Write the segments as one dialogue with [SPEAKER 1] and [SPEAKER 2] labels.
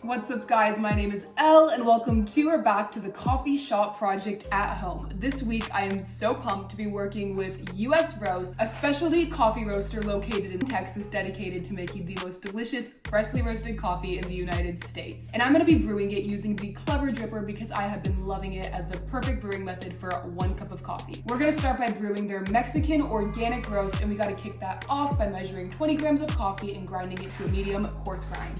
[SPEAKER 1] What's up guys, my name is Elle and welcome to or back to the coffee shop project at home. This week I am so pumped to be working with US Roast, a specialty coffee roaster located in Texas dedicated to making the most delicious freshly roasted coffee in the United States. And I'm going to be brewing it using the Clever Dripper because I have been loving it as the perfect brewing method for 1 cup of coffee. We're going to start by brewing their Mexican organic roast, and we got to kick that off by measuring 20 grams of coffee and grinding it to a medium coarse grind.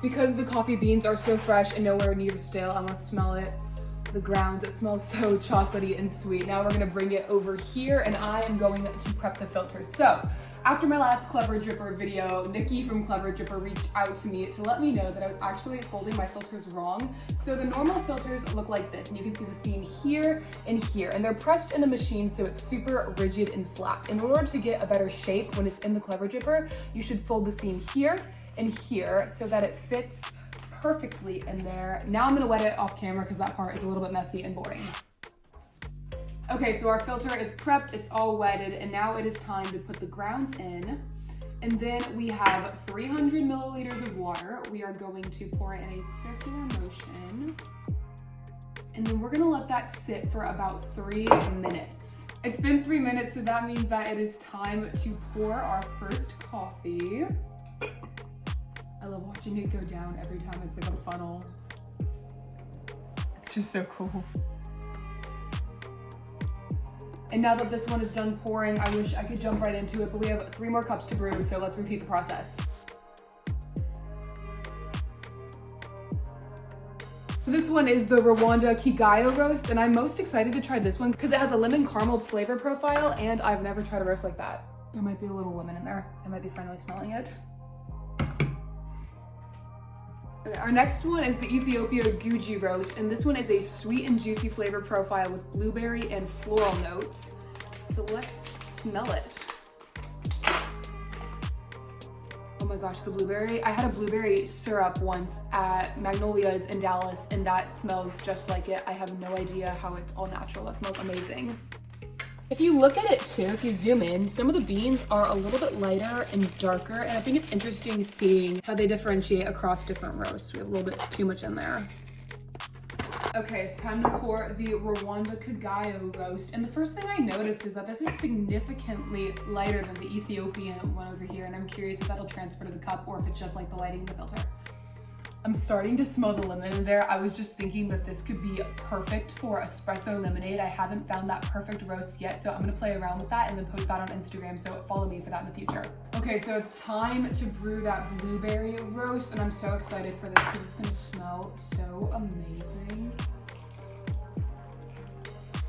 [SPEAKER 1] Because the coffee beans are so fresh and nowhere near stale, I must smell it. The grounds, it smells so chocolatey and sweet. Now we're gonna bring it over here and I am going to prep the filters. So, after my last Clever Dripper video, Nikki from Clever Dripper reached out to me to let me know that I was actually holding my filters wrong. So the normal filters look like this, and you can see the seam here and here, and they're pressed in a machine so it's super rigid and flat. In order to get a better shape when it's in the Clever Dripper, you should fold the seam here and here so that it fits perfectly in there. Now I'm gonna wet it off camera because that part is a little bit messy and boring. Okay, so our filter is prepped, it's all wetted, and now it is time to put the grounds in. And then we have 300 milliliters of water. We are going to pour it in a circular motion. And then we're gonna let that sit for about 3 minutes. It's been 3 minutes, so that means that it is time to pour our first coffee. I love watching it go down every time. It's like a funnel. It's just so cool. And now that this one is done pouring, I wish I could jump right into it, but we have 3 more cups to brew, so let's repeat the process. This one is the Rwanda Kigeyo roast, and I'm most excited to try this one because it has a lemon caramel flavor profile, and I've never tried a roast like that. There might be a little lemon in there. I might be finally smelling it. Our next one is the Ethiopia Guji roast, and this one is a sweet and juicy flavor profile with blueberry and floral notes. So let's smell it. Oh my gosh, the blueberry. I had a blueberry syrup once at Magnolia's in Dallas, and that smells just like it. I have no idea how it's all natural. That smells amazing. If you look at it too, if you zoom in, some of the beans are a little bit lighter and darker, and I think it's interesting seeing how they differentiate across different roasts. We have a little bit too much in there. Okay, it's time to pour the Rwanda Kigeyo roast, and the first thing I noticed is that this is significantly lighter than the Ethiopian one over here, and I'm curious if that'll transfer to the cup or if it's just like the lighting in the filter. I'm starting to smell the lemon in there. I was just thinking that this could be perfect for espresso lemonade. I haven't found that perfect roast yet, so I'm gonna play around with that and then post that on Instagram, so follow me for that in the future. Okay, so it's time to brew that blueberry roast, and I'm so excited for this because it's gonna smell so amazing.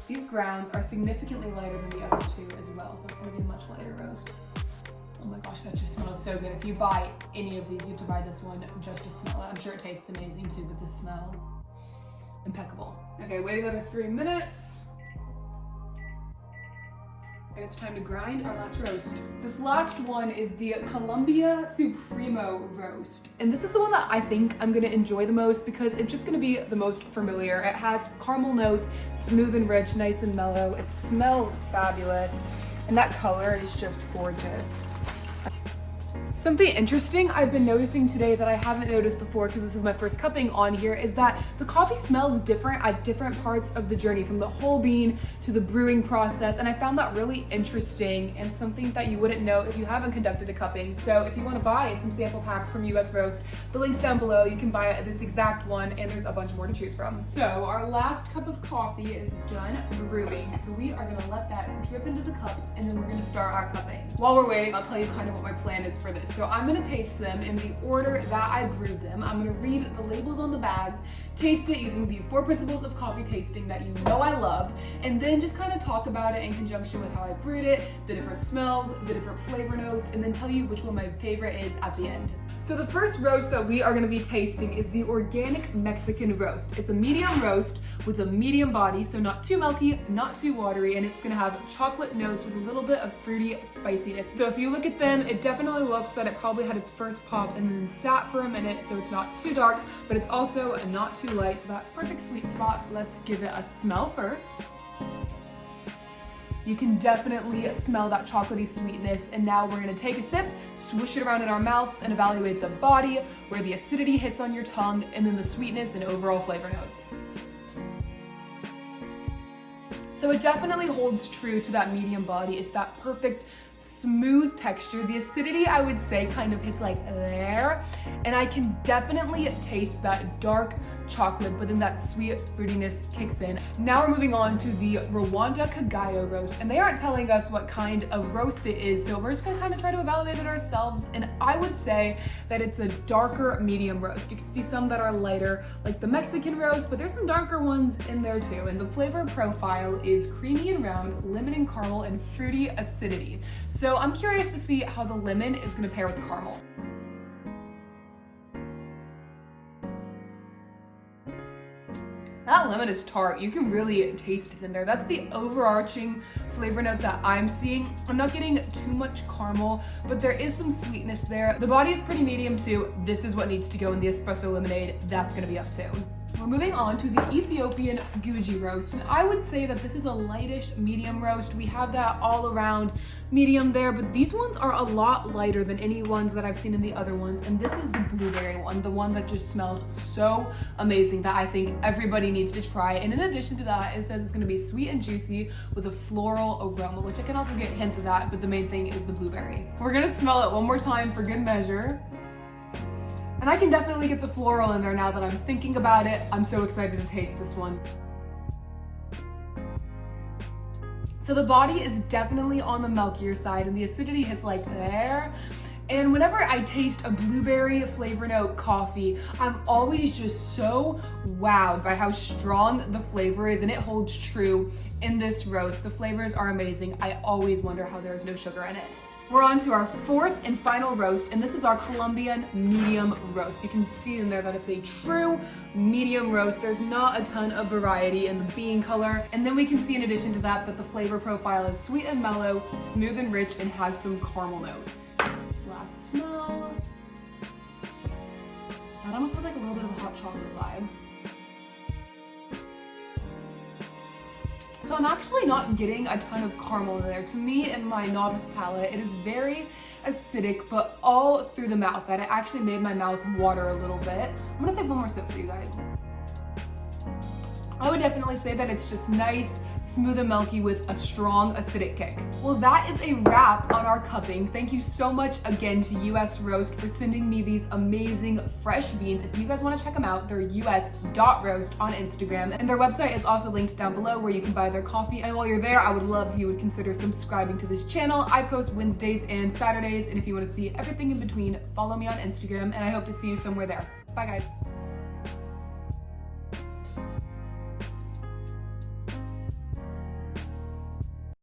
[SPEAKER 1] These grounds are significantly lighter than the other 2 as well, so it's gonna be a much lighter roast. Oh my gosh, that just smells so good. If you buy any of these, you have to buy this one just to smell it. I'm sure it tastes amazing too, but the smell, impeccable. Okay, wait another 3 minutes. And it's time to grind our last roast. This last one is the Colombia Supremo roast. And this is the one that I think I'm gonna enjoy the most because it's just gonna be the most familiar. It has caramel notes, smooth and rich, nice and mellow. It smells fabulous. And that color is just gorgeous. Something interesting I've been noticing today that I haven't noticed before because this is my first cupping on here is that the coffee smells different at different parts of the journey, from the whole bean to the brewing process, and I found that really interesting and something that you wouldn't know if you haven't conducted a cupping. So if you want to buy some sample packs from US Roast, the link's down below. You can buy this exact one, and there's a bunch more to choose from. So our last cup of coffee is done brewing, so we are going to let that drip into the cup, and then we're going to start our cupping. While we're waiting, I'll tell you kind of what my plan is for this. So I'm gonna taste them in the order that I brewed them. I'm gonna read the labels on the bags, taste it using the 4 principles of coffee tasting that you know I love, and then just kind of talk about it in conjunction with how I brewed it, the different smells, the different flavor notes, and then tell you which one my favorite is at the end. So the first roast that we are going to be tasting is the organic Mexican roast. It's a medium roast with a medium body, so not too milky, not too watery, and it's going to have chocolate notes with a little bit of fruity spiciness. So if you look at them, it definitely looks that it probably had its first pop and then sat for a minute, so it's not too dark, but it's also not too light, so that perfect sweet spot. Let's give it a smell first. You can definitely smell that chocolatey sweetness, and now we're gonna take a sip, swish it around in our mouths, and evaluate the body, where the acidity hits on your tongue, and then the sweetness and overall flavor notes. So it definitely holds true to that medium body. It's that perfect smooth texture. The acidity, I would say, kind of hits like there, and I can definitely taste that dark chocolate, but then that sweet fruitiness kicks in. Now we're moving on to the Rwanda Kigeyo roast, and they aren't telling us what kind of roast it is, so we're just gonna kind of try to evaluate it ourselves, and I would say that it's a darker medium roast. You can see some that are lighter, like the Mexican roast, but there's some darker ones in there too, and the flavor profile is creamy and round, lemon and caramel, and fruity acidity. So I'm curious to see how the lemon is gonna pair with the caramel. That lemon is tart. You can really taste it in there. That's the overarching flavor note that I'm seeing. I'm not getting too much caramel, but there is some sweetness there. The body is pretty medium too. This is what needs to go in the espresso lemonade. That's gonna be up soon. We're moving on to the Ethiopian Guji roast, and I would say that this is a lightish medium roast. We have that all around medium there, but these ones are a lot lighter than any ones that I've seen in the other ones, and this is the blueberry one, the one that just smelled so amazing that I think everybody needs to try. And in addition to that, it says it's gonna be sweet and juicy with a floral aroma, which I can also get hints of that, but the main thing is the blueberry. We're gonna smell it one more time for good measure. And I can definitely get the floral in there now that I'm thinking about it. I'm so excited to taste this one. So the body is definitely on the milkier side, and the acidity hits like there. And whenever I taste a blueberry flavor note coffee, I'm always just so wowed by how strong the flavor is, and it holds true in this roast. The flavors are amazing. I always wonder how there's no sugar in it. We're on to our fourth and final roast, and this is our Colombian medium roast. You can see in there that it's a true medium roast. There's not a ton of variety in the bean color. And then we can see in addition to that that the flavor profile is sweet and mellow, smooth and rich, and has some caramel notes. Last smell. That almost has like a little bit of a hot chocolate vibe. So I'm actually not getting a ton of caramel in there. To me, in my novice palate, it is very acidic, but all through the mouth, that it actually made my mouth water a little bit. I'm gonna take one more sip for you guys. I would definitely say that it's just nice, smooth and milky with a strong acidic kick. Well, that is a wrap on our cupping. Thank you so much again to US Roast for sending me these amazing fresh beans. If you guys want to check them out, they're us.roast on Instagram, and their website is also linked down below where you can buy their coffee. And while you're there, I would love if you would consider subscribing to this channel. I post Wednesdays and Saturdays, and if you want to see everything in between, follow me on Instagram, and I hope to see you somewhere there. Bye guys.